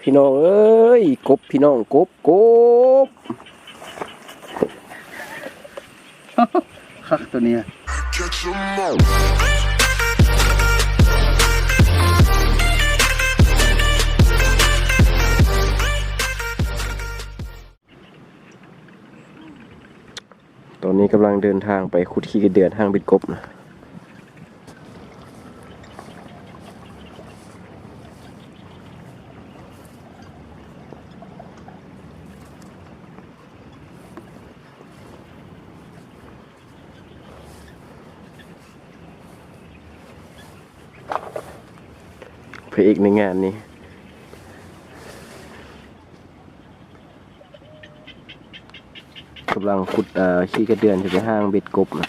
พี่น้องเอ้ยกบพี่น้องกบคักตัวนี้ตอนนี้กำลังเดินทางไปขุดขี้กระเดือนห้างบิดกบนะพระเอกในงานนี้กำลังขุดขี้กระเดือนจะไปห้างเบ็ดกบนะ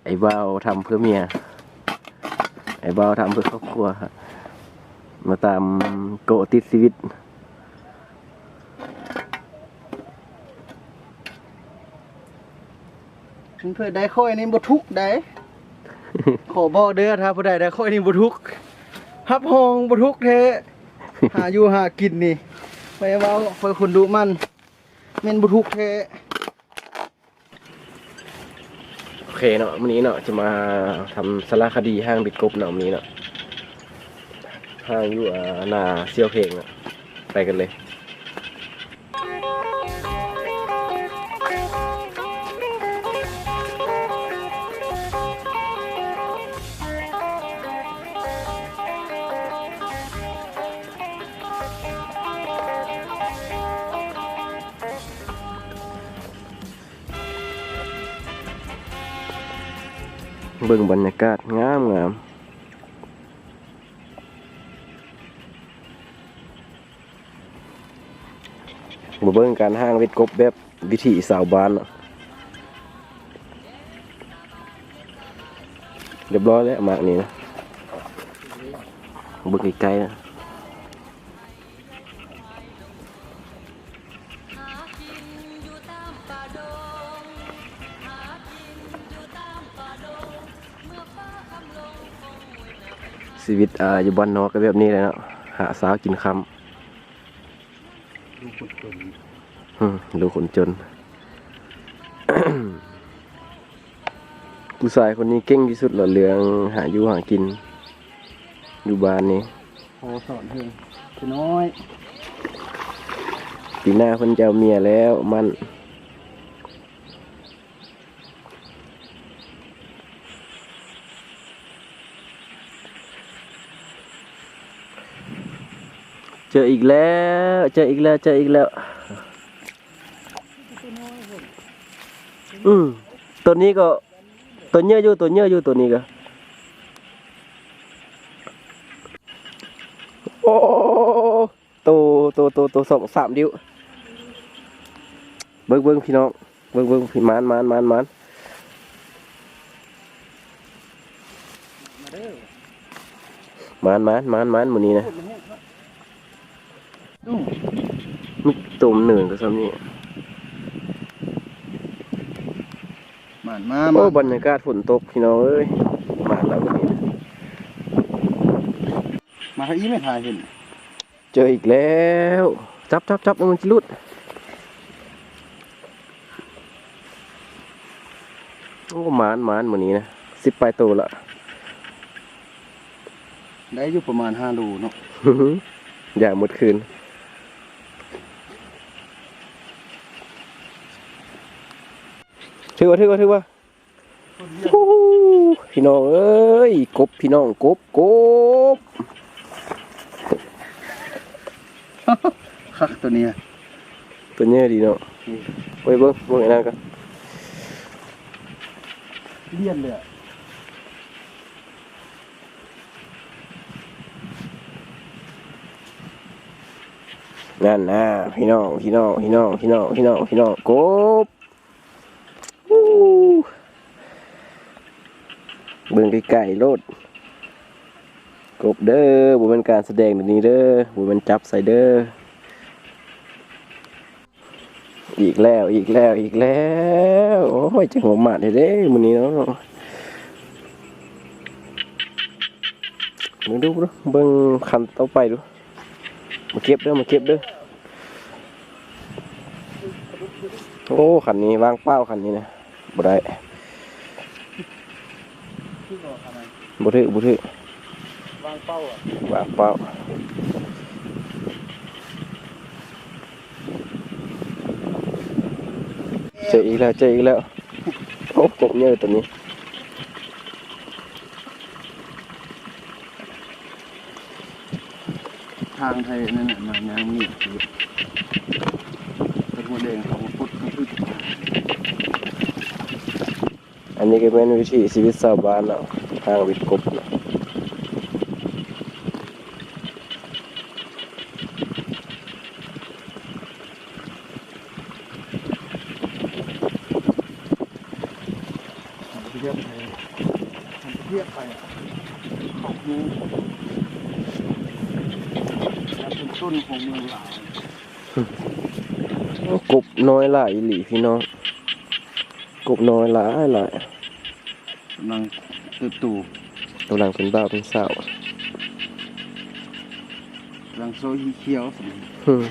ไอ้บ่าวทำเพื่อเมียไอ้บ่าวทำเพื่อครอบครัวมาตามโกติดชีวิตเพื่อได้ค่อยนี่บ่ทุกได้ ขอบอกเด้อถ้าผู้ใดได้ค่อยนี่บ่ทุกฮับห้องบ่ทุกแท้หาอยู่หากินนี่ไปเว้าไปคนดูมันแม่นบ่ทุกแท้โอเคเนาะวันนี้เนาะจะมาทำสารคดีห้างบิดกบเนาะวันนี้เนาะห้างอยู่หน้าเซี่ยวเพลงเนาะไปกันเลยเบิ่งบรรยากาศงามบ่เบิ่งการห้างเบ็ดกบแบบวิถีสาวบ้านเนาะเรียบร้อยแล้วมากนี้นะเบิ่งไกลๆนะชีวิตอยู่บ้านนอกก็แบบนี้เลยเนาะหาสาวกินคำดูคนจน ผู้ชายคนนี้เก่งที่สุดเหรอเรื่องหาอยู่หากินอยู่บ้านนี้ขอสอนเพิ่นพี่น้อยปีหน้าคนจะเอาเมียแล้วมันเจออีกแล้วตัวนี้ก็ตัวเนื้ออยู่ตัวนี้ก็โอ้ตัวสองสามดิ้วเบิ้งพี่น้องเบิ้งพี่มันหมูนี้นะมิตุ่มหนึ่งก็ซ้ำนี่โอ้บรรยากาศฝนตกพี่น้องเอ้ยมาแล้ววันนี้มาให้อีไม่ถ่ายเห็นเจออีกแล้วจับมันจะลุดโอ้หมานวันนี้นะ10 ปลายโตละได้อยู่ประมาณ5 โลเนาะ อย่าหมดคืนถือว่าพี่น้องเอ้ยกบพี่น้องกบคักตัวนี้ดีเนาะไปเบิ้งไอ้นั่นกันเลี่ยนเลยนั่นนะพี่น้องกบเบิ่งไก่โลดกบเด้อบ่เป็นการแสดงแบบนี้เด้อบ่เป็นจับใส่เด้ออีกแล้วโอ้ยจังหวะมาดเด้มื้อนี้เนาะ ดูเบิ่งคันต่อไปดูมาเก็บเด้อโอ้คันนี้วางเป้าคันนี้นะบ่ได้บ่ถือวางเป้าอ่ะ วางเป้าเจออีกแล้วโอ้กบเยอะตัวนี้ทางไทยนั่นน่ะมายางมีเป็นหัวแดงของพุทธคือ อันนี้ก็เป็นวิถีชีวิตชาวบ้านเนาะทางวิดกบเนาะ เทียบไปของนี้เป็นต้นของเมืองหลาย กบน้อยหลายอีหลีพี่น้องกบน้อยหลาย กำลังตู่ กำลังเป็นบ้าวเป็นสาว กำลังโซฮีเขียวสมัย อืม